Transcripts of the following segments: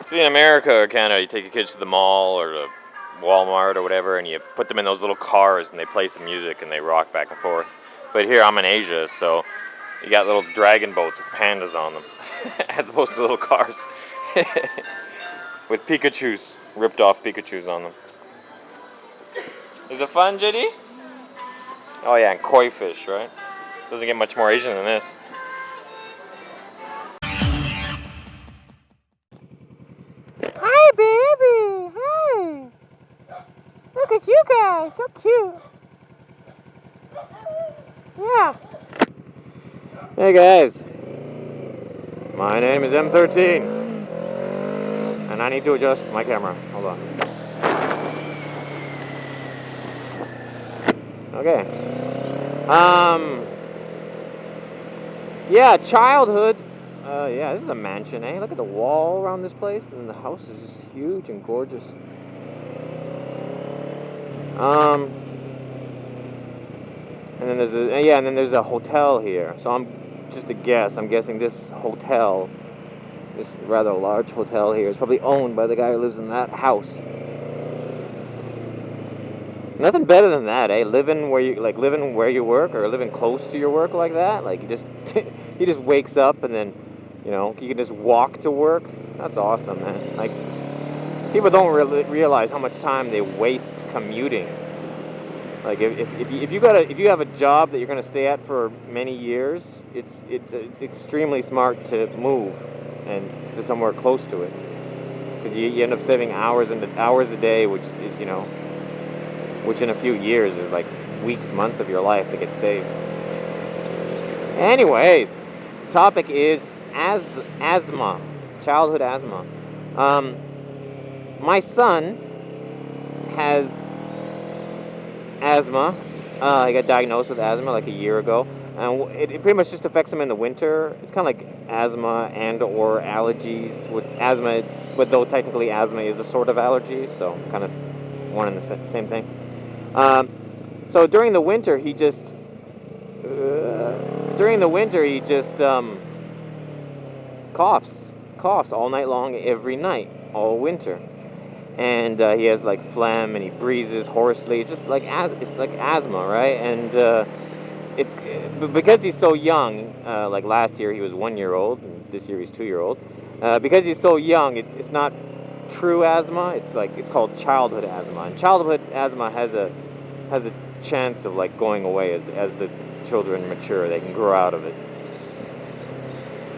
See, in America or Canada, you take your kids to the mall or to Walmart or whatever, and you put them in those little cars and they play some music and they rock back and forth. But here I'm in Asia, so you got little dragon boats with pandas on them, as opposed to little cars with Pikachus, ripped off Pikachus on them. Is it fun, JD? Oh yeah, and koi fish, right? Doesn't get much more Asian than this. Hi, baby. Hi. Look at you guys. So cute. Yeah. Hey guys, my name is M13, and I need to adjust my camera. Hold on. Okay. Yeah, childhood. Yeah, this is a mansion, eh? Look at the wall around this place, and the house is just huge and gorgeous. And then there's a hotel here. So I'm just a guess. I'm guessing this hotel, this rather large hotel here, is probably owned by the guy who lives in that house. Nothing better than that, eh? Living where you work, or living close to your work like that. Like, you just he just wakes up and then, you can just walk to work. That's awesome, man. Like, people don't really realize how much time they waste commuting. Like, if you have a job that you're gonna stay at for many years, it's extremely smart to move and to somewhere close to it, because you end up saving hours a day, which is which in a few years is like weeks, months of your life that get saved. Anyways, the topic is asthma, childhood asthma. My son has asthma. He got diagnosed with asthma like a year ago, and it pretty much just affects him in the winter. It's kind of like asthma and or allergies with asthma, but though technically asthma is a sort of allergy, so kind of one and the same thing. So during the winter, he just coughs all night long, every night, all winter, and he has like phlegm and he breathes hoarsely. It's just like asthma, right? And it's because he's so young. Like last year he was 1 year old, and this year he's 2 year old. Because he's so young, it's not true asthma. It's called childhood asthma, and childhood asthma has a chance of like going away as the children mature. They can grow out of it.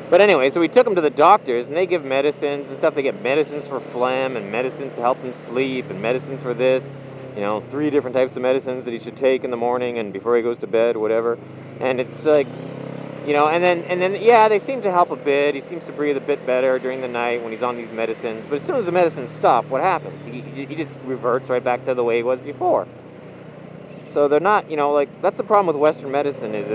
But anyway, so we took him to the doctors, and they give medicines and stuff. They get medicines for phlegm and medicines to help him sleep and medicines for this. 3 different types of medicines that he should take in the morning and before he goes to bed, whatever. And it's like, and then yeah, they seem to help a bit. He seems to breathe a bit better during the night when he's on these medicines. But as soon as the medicines stop, what happens? He just reverts right back to the way he was before. So they're not, that's the problem with Western medicine, is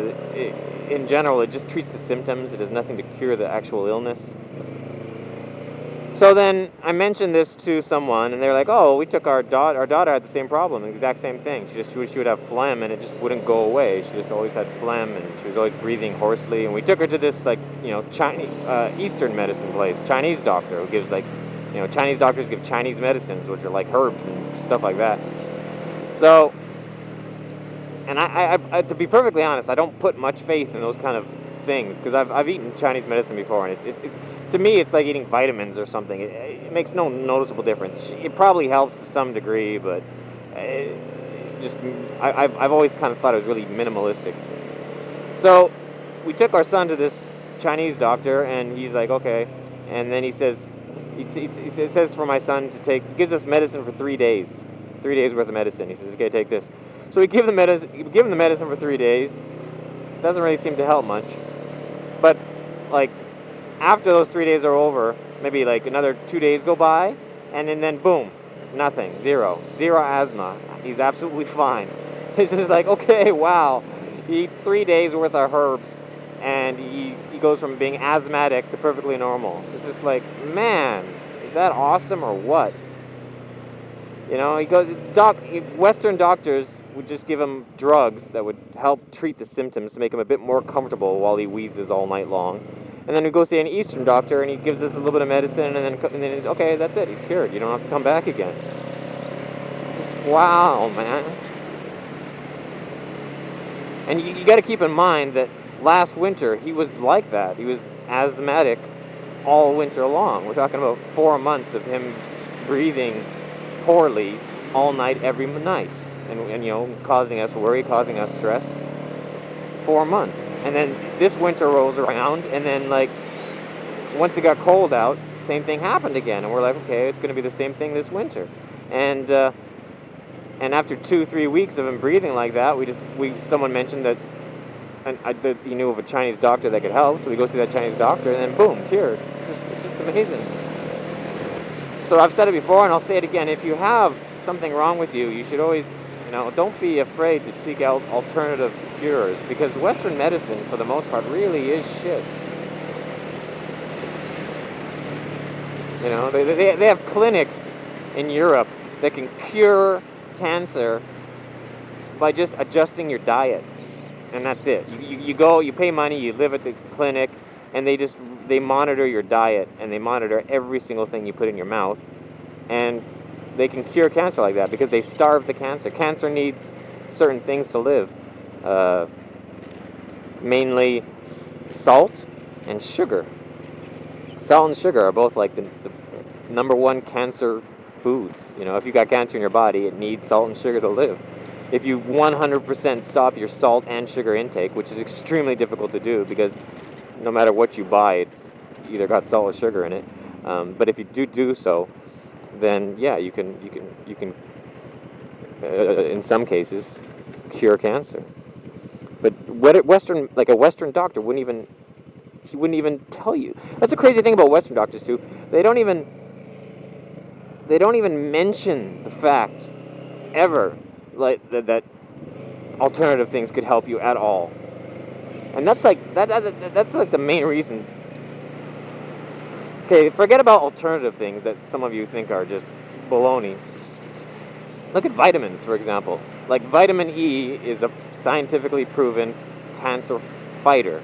in general, it just treats the symptoms. It does nothing to cure the actual illness. So then I mentioned this to someone, and they're like, oh, we took our daughter. Our daughter had the same problem, the exact same thing. She would have phlegm, and it just wouldn't go away. She just always had phlegm, and she was always breathing hoarsely. And we took her to this, Chinese, Eastern medicine place, Chinese doctor, who gives, Chinese doctors give Chinese medicines, which are like herbs and stuff like that. So, and I to be perfectly honest, I don't put much faith in those kind of things, because I've eaten Chinese medicine before, and it's to me it's like eating vitamins or something. It makes no noticeable difference. It probably helps to some degree, but I've always kind of thought it was really minimalistic. So we took our son to this Chinese doctor, and he's like, okay, and then he says for my son to take. He gives us medicine for 3 days, 3 days worth of medicine. He says, okay, take this. So we give him the medicine for 3 days. Doesn't really seem to help much. But after those 3 days are over, maybe another 2 days go by, and then boom, nothing, zero asthma. He's absolutely fine. It's just like, okay, wow. He eats 3 days worth of herbs, and he goes from being asthmatic to perfectly normal. It's just like, man, is that awesome or what? He goes, Western doctors would just give him drugs that would help treat the symptoms to make him a bit more comfortable while he wheezes all night long. And then we go see an Eastern doctor, and he gives us a little bit of medicine, and then he's, okay, that's it. He's cured. You don't have to come back again. Just, wow, man. And you got to keep in mind that last winter he was like that. He was asthmatic all winter long. We're talking about 4 months of him breathing poorly all night, every night, and you know, causing us worry, causing us stress. 4 months. And then this winter rolls around, and then like once it got cold out, same thing happened again, and we're like, okay, it's going to be the same thing this winter. And after 2-3 weeks of him breathing like that, someone mentioned that he knew of a Chinese doctor that could help, so we go see that Chinese doctor, and then boom, cured. It's just amazing. So I've said it before, and I'll say it again. If you have something wrong with you, you should always, you know, don't be afraid to seek out alternative cures, because Western medicine, for the most part, really is shit. You know, they have clinics in Europe that can cure cancer by just adjusting your diet, and that's it. You go, you pay money, you live at the clinic, and they monitor your diet, and they monitor every single thing you put in your mouth, and they can cure cancer like that because they starve the cancer. Cancer needs certain things to live, mainly salt and sugar. Salt and sugar are both like the number one cancer foods. You know, if you got cancer in your body, it needs salt and sugar to live. If you 100% stop your salt and sugar intake, which is extremely difficult to do because no matter what you buy, it's either got salt or sugar in it. But if you do so, then yeah, you can in some cases cure cancer. But a Western doctor wouldn't even tell you. That's the crazy thing about Western doctors too. They don't even mention the fact ever like that alternative things could help you at all. And that's like the main reason. Okay, forget about alternative things that some of you think are just baloney. Look at vitamins, for example. Like vitamin E is a scientifically proven cancer fighter.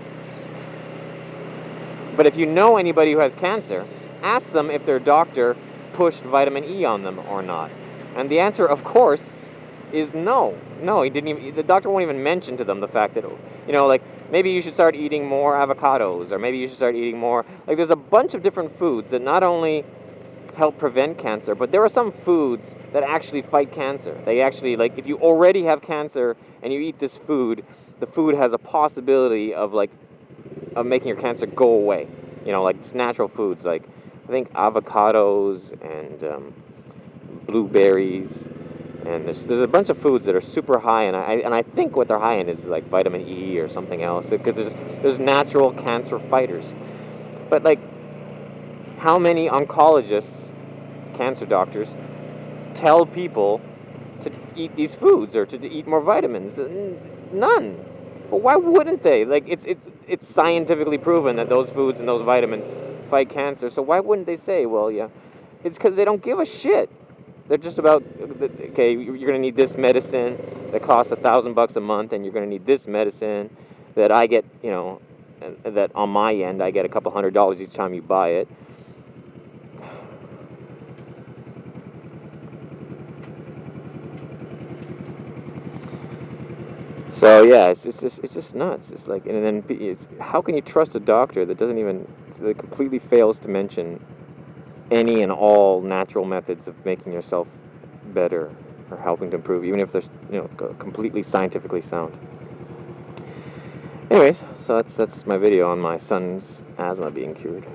But if you know anybody who has cancer, ask them if their doctor pushed vitamin E on them or not. And the answer, of course, is no. No, the doctor won't even mention to them the fact that, you know, like, maybe you should start eating more avocados, or maybe you should start eating more, like, there's a bunch of different foods that not only help prevent cancer, but there are some foods that actually fight cancer. They actually, like, if you already have cancer and you eat this food, the food has a possibility of making your cancer go away. You know, like, it's natural foods, like, I think avocados and blueberries. And there's a bunch of foods that are super high, and I think what they're high in is like vitamin E or something else, because there's natural cancer fighters. But like, how many oncologists, cancer doctors, tell people to eat these foods or to eat more vitamins? None. But why wouldn't they? Like, it's scientifically proven that those foods and those vitamins fight cancer. So why wouldn't they say, well, yeah, it's because they don't give a shit. They're just about, okay, you're going to need this medicine that costs $1,000 a month, and you're going to need this medicine that I get, you know, that on my end I get a couple $100 each time you buy it. So yeah, it's just nuts. It's like, and then how can you trust a doctor that that completely fails to mention any and all natural methods of making yourself better or helping to improve, even if they're, you know, completely scientifically sound. Anyways, so that's my video on my son's asthma being cured.